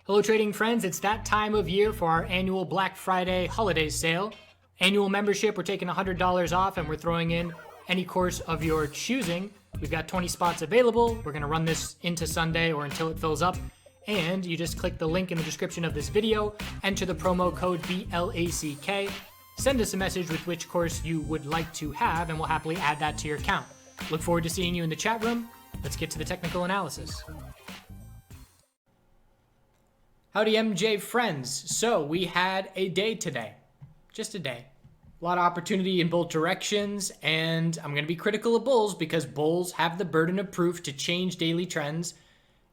Hello trading friends, it's that time of year for our annual Black Friday holiday sale. Annual membership, we're taking $100 off and we're throwing in any course of your choosing. We've got 20 spots available. We're gonna run this into Sunday or until it fills up. And you just click the link in the description of this video, enter the promo code BLACK, send us a message with which course you would like to have and we'll happily add that to your account. Look forward to seeing you in the chat room. Let's get to the technical analysis. Howdy MJ friends. So we had a day today, just a day. A lot of opportunity in both directions, and I'm going to be critical of bulls because bulls have the burden of proof to change daily trends,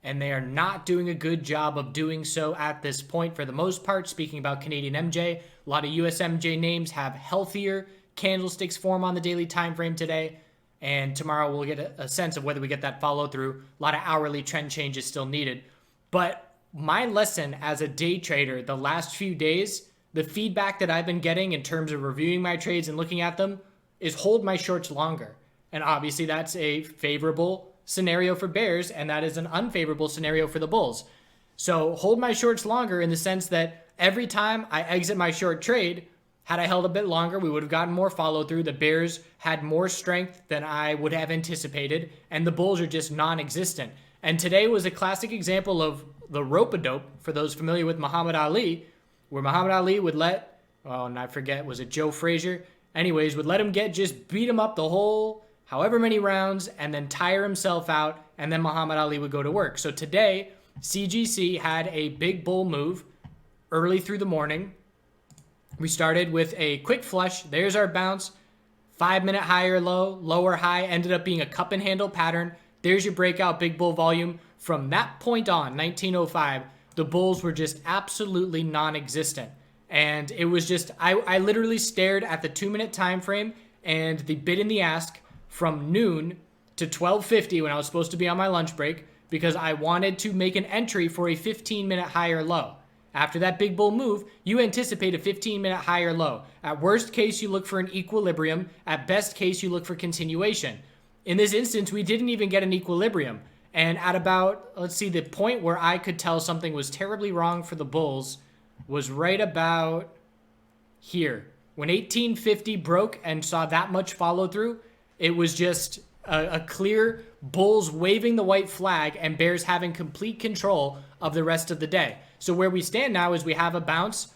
and they are not doing a good job of doing so at this point for the most part. Speaking about Canadian MJ, a lot of US MJ names have healthier candlesticks form on the daily time frame today, and tomorrow we'll get a sense of whether we get that follow through. A lot of hourly trend changes still needed, but my lesson as a day trader the last few days, the feedback that I've been getting in terms of reviewing my trades and looking at them is hold my shorts longer. And obviously that's a favorable scenario for bears and that is an unfavorable scenario for the bulls. So hold my shorts longer in the sense that every time I exit my short trade, had I held a bit longer, we would have gotten more follow through. The bears had more strength than I would have anticipated and the bulls are just non-existent. And today was a classic example of the rope-a-dope, for those familiar with Muhammad Ali, where Muhammad Ali would let, oh, and I forget, was it Joe Frazier? Anyways, would let him beat him up the whole however many rounds and then tire himself out, and then Muhammad Ali would go to work. So today, CGC had a big bull move early through the morning. We started with a quick flush. There's our bounce. 5-minute higher low, lower high, ended up being a cup and handle pattern. There's your breakout big bull volume. From that point on, 1905, the bulls were just absolutely non-existent. And it was just, I literally stared at the 2-minute time frame and the bid and the ask from noon to 12:50 when I was supposed to be on my lunch break because I wanted to make an entry for a 15-minute higher low. After that big bull move, you anticipate a 15-minute higher low. At worst case, you look for an equilibrium. At best case, you look for continuation. In this instance, we didn't even get an equilibrium. And at about, let's see, the point where I could tell something was terribly wrong for the bulls was right about here. When 1850 broke and saw that much follow through, it was just a clear bulls waving the white flag and bears having complete control of the rest of the day. So where we stand now is we have a bounce.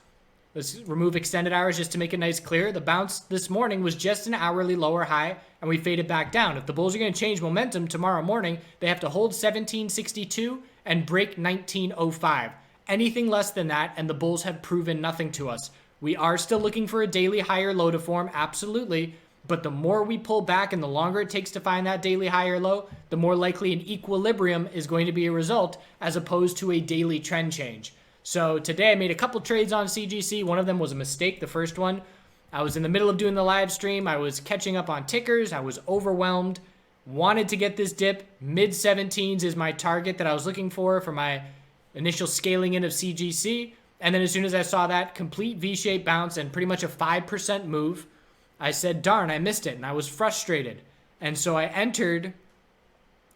Let's remove extended hours just to make it nice clear. The bounce this morning was just an hourly lower high and we faded back down. If the bulls are going to change momentum tomorrow morning, they have to hold 1762 and break 1905. Anything less than that and the bulls have proven nothing to us. We are still looking for a daily higher low to form, absolutely. But the more we pull back and the longer it takes to find that daily higher low, the more likely an equilibrium is going to be a result as opposed to a daily trend change. So today I made a couple trades on CGC. One of them was a mistake, the first one. I was in the middle of doing the live stream. I was catching up on tickers. I was overwhelmed. Wanted to get this dip. Mid-17s is my target that I was looking for my initial scaling in of CGC. And then as soon as I saw that complete V-shaped bounce and pretty much a 5% move, I said, darn, I missed it. And I was frustrated. And so I entered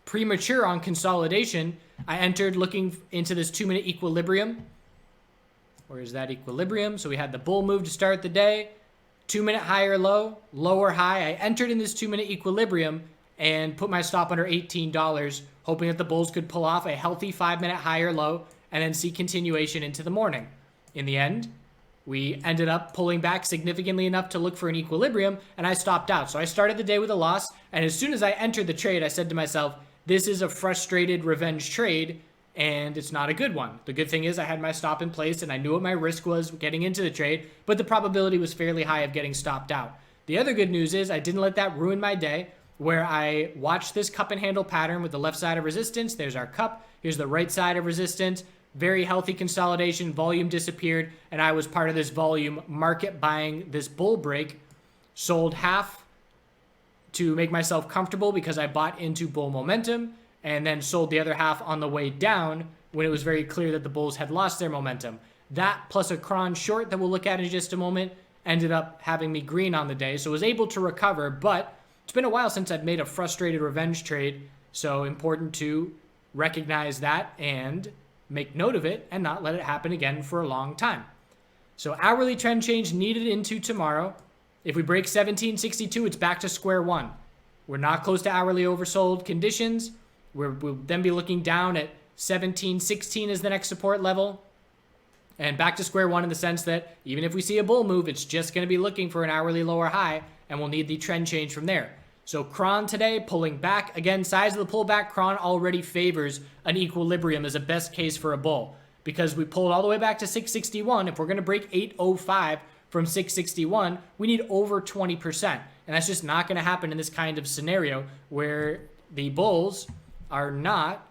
premature on consolidation. I entered looking into this 2-minute equilibrium. Where is that equilibrium? So we had the bull move to start the day. 2-minute higher low, lower high. I entered in this 2-minute equilibrium and put my stop under $18, hoping that the bulls could pull off a healthy 5-minute higher low and then see continuation into the morning. In the end, we ended up pulling back significantly enough to look for an equilibrium, and I stopped out. So I started the day with a loss, and as soon as I entered the trade, I said to myself, this is a frustrated revenge trade, and it's not a good one. The good thing is I had my stop in place, and I knew what my risk was getting into the trade, but the probability was fairly high of getting stopped out. The other good news is I didn't let that ruin my day, where I watched this cup and handle pattern with the left side of resistance. There's our cup. Here's the right side of resistance. Very healthy consolidation. Volume disappeared, and I was part of this volume market buying this bull break. Sold half to make myself comfortable because I bought into bull momentum, and then sold the other half on the way down when it was very clear that the bulls had lost their momentum. That plus a Cron short that we'll look at in just a moment ended up having me green on the day, so I was able to recover, but it's been a while since I've made a frustrated revenge trade, so important to recognize that and make note of it and not let it happen again for a long time. So hourly trend change needed into tomorrow. If we break 1762, it's back to square one. We're not close to hourly oversold conditions. We'll then be looking down at 1716 as the next support level. And back to square one in the sense that even if we see a bull move, it's just going to be looking for an hourly lower high, and we'll need the trend change from there. So Cron today pulling back. Again, size of the pullback, Cron already favors an equilibrium as a best case for a bull, because we pulled all the way back to 661. If we're going to break 805 from 661, we need over 20%. And that's just not going to happen in this kind of scenario where the bulls are not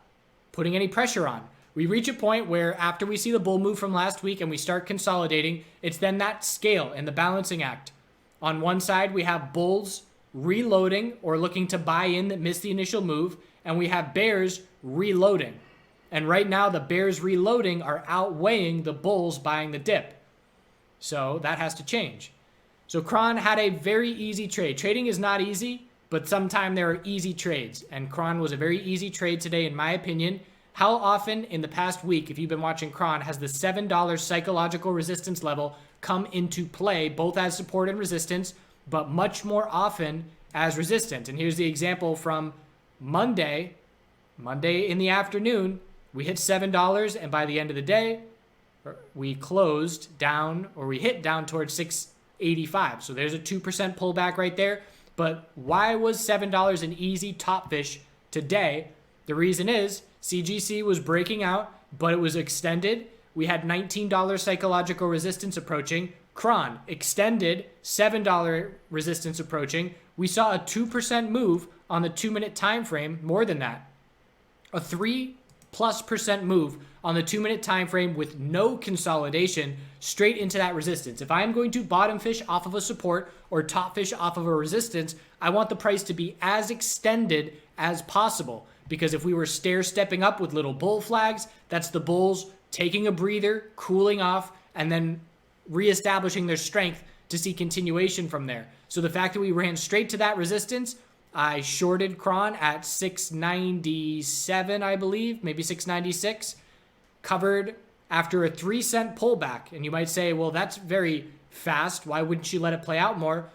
putting any pressure on. We reach a point where after we see the bull move from last week and we start consolidating, it's then that scale and the balancing act. On one side, we have bulls reloading or looking to buy in that missed the initial move, and we have bears reloading. And right now, the bears reloading are outweighing the bulls buying the dip. So that has to change. So Cron had a very easy trade. Trading is not easy, but sometimes there are easy trades. And Cron was a very easy trade today, in my opinion. How often in the past week, if you've been watching Cron, has the $7 psychological resistance level come into play, both as support and resistance, but much more often as resistance? And here's the example from Monday in the afternoon. We hit $7, and by the end of the day, we closed down, or we hit down towards 685. So there's a 2% pullback right there. But why was $7 an easy top fish today? The reason is CGC was breaking out, but it was extended. We had $19 psychological resistance approaching. Cron extended, $7 resistance approaching. We saw a 2% move on the 2-minute time frame, more than that. A 3+% move on the 2-minute time frame with no consolidation straight into that resistance. If I'm going to bottom fish off of a support or top fish off of a resistance, I want the price to be as extended as possible. Because if we were stair-stepping up with little bull flags, that's the bulls taking a breather, cooling off, and then reestablishing their strength to see continuation from there. So the fact that we ran straight to that resistance, I shorted Cron at 697, I believe, maybe 696, covered after a 3-cent pullback. And you might say, well, that's very fast. Why wouldn't you let it play out more?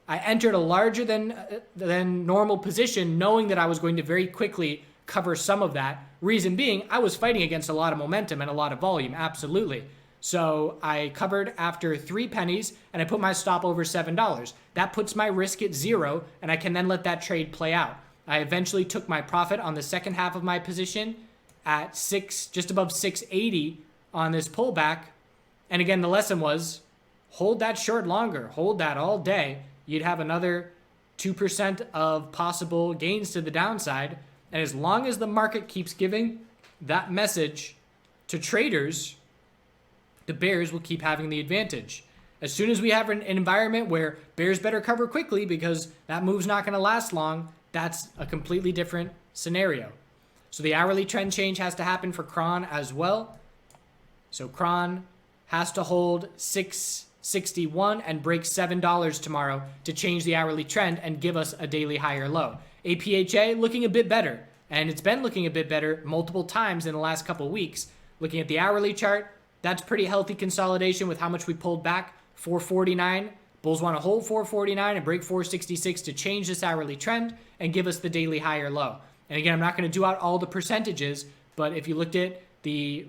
I entered a larger than normal position, knowing that I was going to very quickly cover some of that. Reason being, I was fighting against a lot of momentum and a lot of volume, absolutely. So I covered after 3 pennies, and I put my stop over $7. That puts my risk at 0, and I can then let that trade play out. I eventually took my profit on the second half of my position at just above 680 on this pullback. And again, the lesson was hold that short longer, hold that all day. You'd have another 2% of possible gains to the downside. And as long as the market keeps giving that message to traders, the bears will keep having the advantage. As soon as we have an environment where bears better cover quickly because that move's not going to last long, that's a completely different scenario. So the hourly trend change has to happen for Cron as well. So Cron has to hold 661 and break $7 tomorrow to change the hourly trend and give us a daily higher low. APHA looking a bit better, and it's been looking a bit better multiple times in the last couple of weeks. Looking at the hourly chart, that's pretty healthy consolidation with how much we pulled back. 449. Bulls want to hold 449 and break 466 to change this hourly trend and give us the daily higher low. And again, I'm not going to do out all the percentages, but if you looked at the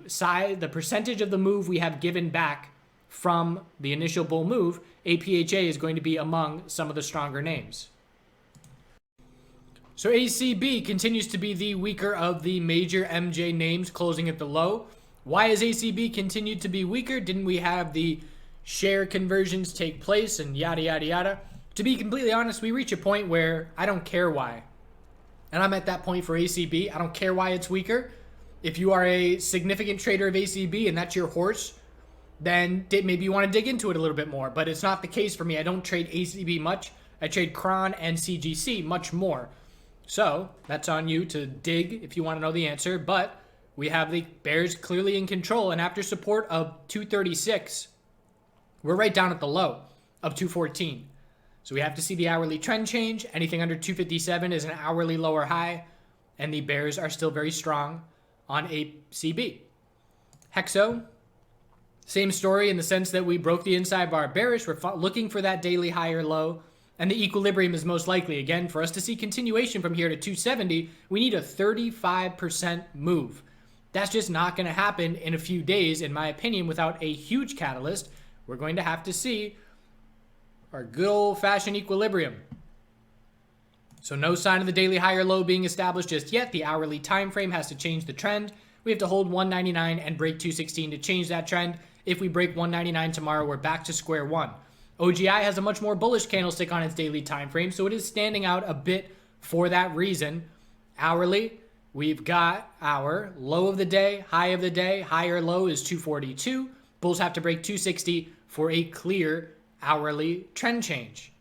percentage of the move we have given back from the initial bull move, APHA is going to be among some of the stronger names. So ACB continues to be the weaker of the major MJ names, closing at the low. Why has ACB continued to be weaker? Didn't we have the share conversions take place and yada, yada, yada? To be completely honest, we reach a point where I don't care why. And I'm at that point for ACB. I don't care why it's weaker. If you are a significant trader of ACB and that's your horse, then maybe you want to dig into it a little bit more. But it's not the case for me. I don't trade ACB much. I trade Cron and CGC much more. So that's on you to dig if you want to know the answer. But we have the bears clearly in control. And after support of 236, we're right down at the low of 214. So we have to see the hourly trend change. Anything under 257 is an hourly lower high. And the bears are still very strong on ACB. Hexo, same story in the sense that we broke the inside bar bearish. We're looking for that daily higher low, and the equilibrium is most likely. Again, for us to see continuation from here to 270, we need a 35% move. That's just not going to happen in a few days, in my opinion, without a huge catalyst. We're going to have to see our good old-fashioned equilibrium. So no sign of the daily higher low being established just yet. The hourly time frame has to change the trend. We have to hold 199 and break 216 to change that trend. If we break 199 tomorrow, we're back to square one. OGI has a much more bullish candlestick on its daily time frame, so it is standing out a bit for that reason. Hourly, we've got our low of the day, high of the day. Higher low is 242. Bulls have to break 260 for a clear hourly trend change.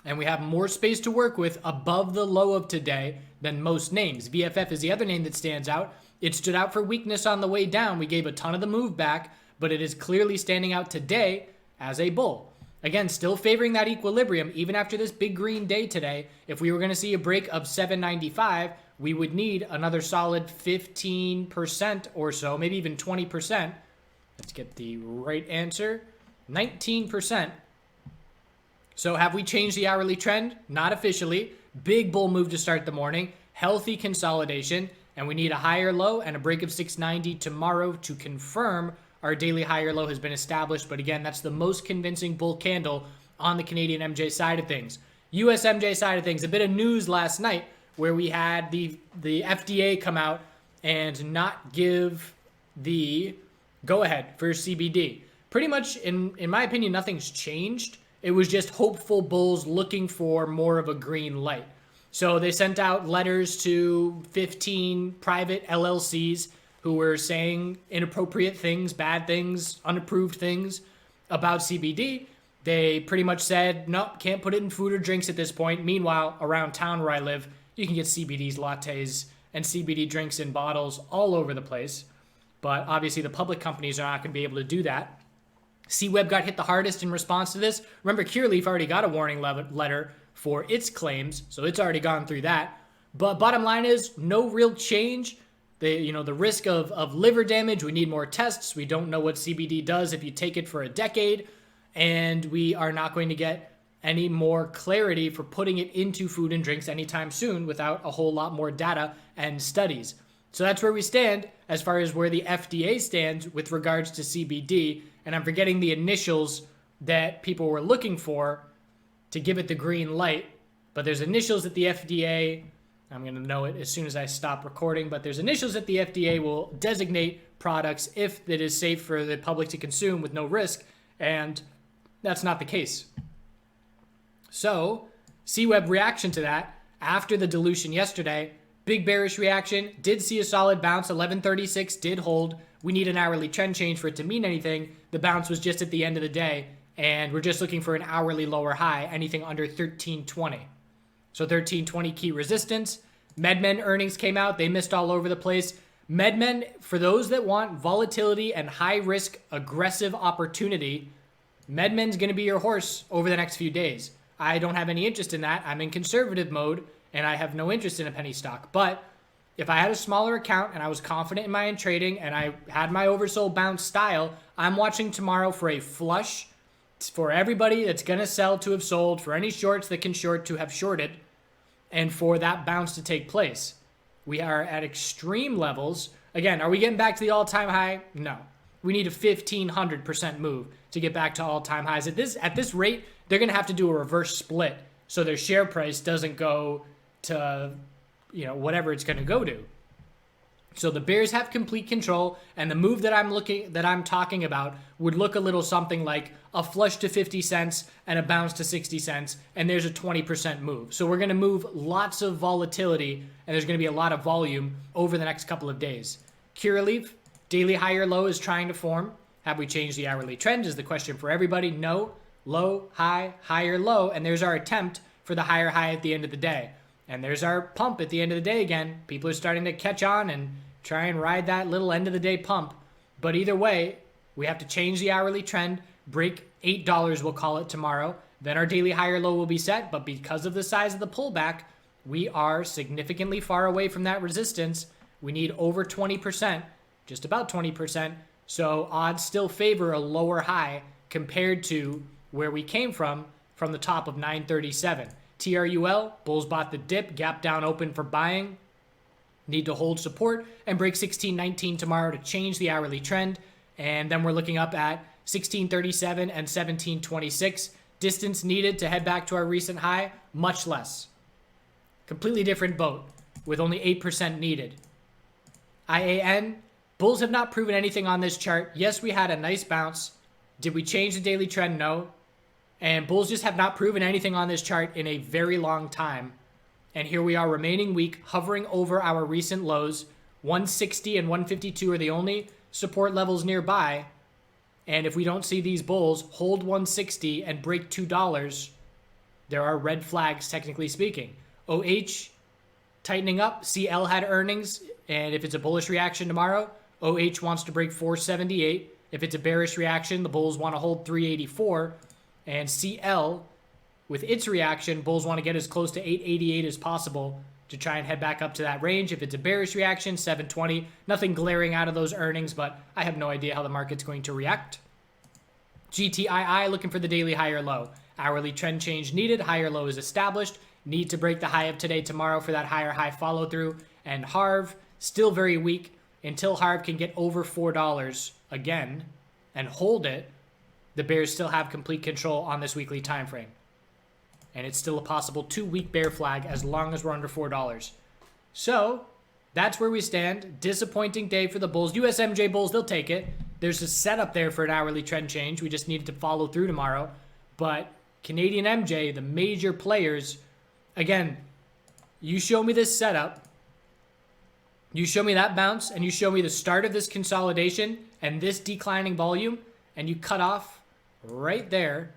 And we have more space to work with above the low of today than most names. VFF is the other name that stands out. It stood out for weakness on the way down. We gave a ton of the move back, but it is clearly standing out today as a bull. Again, still favoring that equilibrium even after this big green day today. If we were going to see a break of 795, we would need another solid 15% or so, maybe even 20%. Let's get the right answer. 19%. So have we changed the hourly trend? Not officially. Big bull move to start the morning. Healthy consolidation. And we need a higher low and a break of 690 tomorrow to confirm our daily higher low has been established. But again, that's the most convincing bull candle on the Canadian MJ side of things. US MJ side of things. A bit of news last night where we had the FDA come out and not give the go-ahead for CBD. Pretty much, in my opinion, nothing's changed. It was just hopeful bulls looking for more of a green light. So they sent out letters to 15 private LLCs who were saying inappropriate things, bad things, unapproved things about CBD. They pretty much said, nope, can't put it in food or drinks at this point. Meanwhile, around town where I live, you can get CBD's lattes and CBD drinks in bottles all over the place. But obviously the public companies are not going to be able to do that. CWeb got hit the hardest in response to this. Remember, Cureleaf already got a warning letter for its claims, so it's already gone through that. But bottom line is, no real change. The risk of liver damage, we need more tests. We don't know what CBD does if you take it for a decade. And we are not going to get any more clarity for putting it into food and drinks anytime soon without a whole lot more data and studies. So that's where we stand as far as where the FDA stands with regards to CBD. And I'm forgetting the initials that people were looking for to give it the green light. But there's initials that the FDA, I'm going to know it as soon as I stop recording, but there's initials that the FDA will designate products if it is safe for the public to consume with no risk. And that's not the case. So, CWeb reaction to that after the dilution yesterday, big bearish reaction, did see a solid bounce, 1136 did hold. We need an hourly trend change for it to mean anything. The bounce was just at the end of the day, and we're just looking for an hourly lower high, anything under 1320. So 1320 key resistance. MedMen earnings came out. They missed all over the place. MedMen, for those that want volatility and high risk, aggressive opportunity, MedMen's going to be your horse over the next few days. I don't have any interest in that. I'm in conservative mode, and I have no interest in a penny stock. But if I had a smaller account and I was confident in my trading and I had my oversold bounce style, I'm watching tomorrow for a flush for everybody that's going to sell to have sold, for any shorts that can short to have shorted, and for that bounce to take place. We are at extreme levels. Again, are we getting back to the all-time high? No. We need a 1,500% move to get back to all-time highs. At this rate, they're going to have to do a reverse split so their share price doesn't go to, whatever it's going to go to. So the bears have complete control, and the move that I'm talking about would look a little something like a flush to 50 cents and a bounce to 60 cents, and there's a 20% move. So we're going to move lots of volatility, and there's going to be a lot of volume over the next couple of days. Cureleaf, daily higher low is trying to form. Have we changed the hourly trend is the question for everybody. No. Low, high, higher, low, and there's our attempt for the higher high at the end of the day. And there's our pump at the end of the day again. People are starting to catch on and try and ride that little end of the day pump. But either way, we have to change the hourly trend, break $8, we'll call it tomorrow. Then our daily higher low will be set. But because of the size of the pullback, we are significantly far away from that resistance. We need over 20%. just about 20%. So odds still favor a lower high compared to where we came from the top of 937. TRUL, bulls bought the dip, gap down open for buying. Need to hold support and break 1619 tomorrow to change the hourly trend. And then we're looking up at 1637 and 1726. Distance needed to head back to our recent high, much less. Completely different boat with only 8% needed. IAN, bulls have not proven anything on this chart. Yes, we had a nice bounce. Did we change the daily trend? No. And bulls just have not proven anything on this chart in a very long time. And here we are remaining weak, hovering over our recent lows. 160 and 152 are the only support levels nearby. And if we don't see these bulls hold 160 and break $2, there are red flags, technically speaking. OH tightening up. CL had earnings. And if it's a bullish reaction tomorrow, OH wants to break 478. If it's a bearish reaction, the bulls want to hold 384. And CL, with its reaction, bulls want to get as close to 888 as possible to try and head back up to that range. If it's a bearish reaction, 720. Nothing glaring out of those earnings, but I have no idea how the market's going to react. GTII looking for the daily higher low. Hourly trend change needed. Higher low is established. Need to break the high of today, tomorrow for that higher high follow through. And HARV, still very weak. Until HARV can get over $4 again and hold it, the bears still have complete control on this weekly time frame. And it's still a possible 2-week bear flag as long as we're under $4. So that's where we stand. Disappointing day for the bulls. USMJ bulls, they'll take it. There's a setup there for an hourly trend change. We just needed to follow through tomorrow. But Canadian MJ, the major players, again, you show me this setup, you show me that bounce, and you show me the start of this consolidation and this declining volume, and you cut off right there,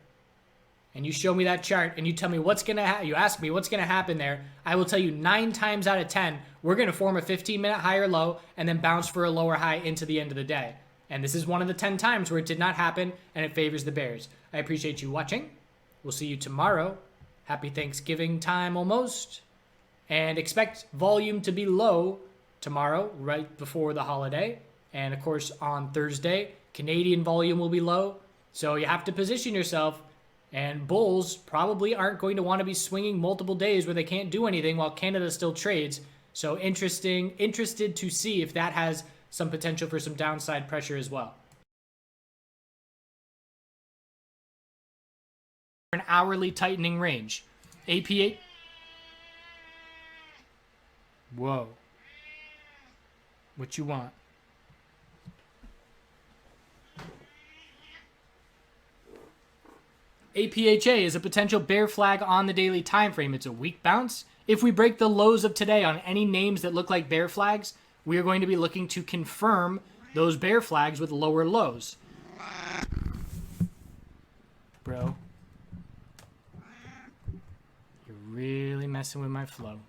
and you show me that chart, and you tell me what's going to happen. You ask me what's going to happen there. I will tell you 9 times out of 10, we're going to form a 15-minute higher low and then bounce for a lower high into the end of the day. And this is one of the 10 times where it did not happen, and it favors the bears. I appreciate you watching. We'll see you tomorrow. Happy Thanksgiving time almost. And expect volume to be low tomorrow, right before the holiday. And of course, on Thursday, Canadian volume will be low. So you have to position yourself. And bulls probably aren't going to want to be swinging multiple days where they can't do anything while Canada still trades. So interested to see if that has some potential for some downside pressure as well. An hourly tightening range. APA. Whoa. What you want? APHA is a potential bear flag on the daily time frame. It's a weak bounce. If we break the lows of today on any names that look like bear flags, we are going to be looking to confirm those bear flags with lower lows. Bro, you're really messing with my flow.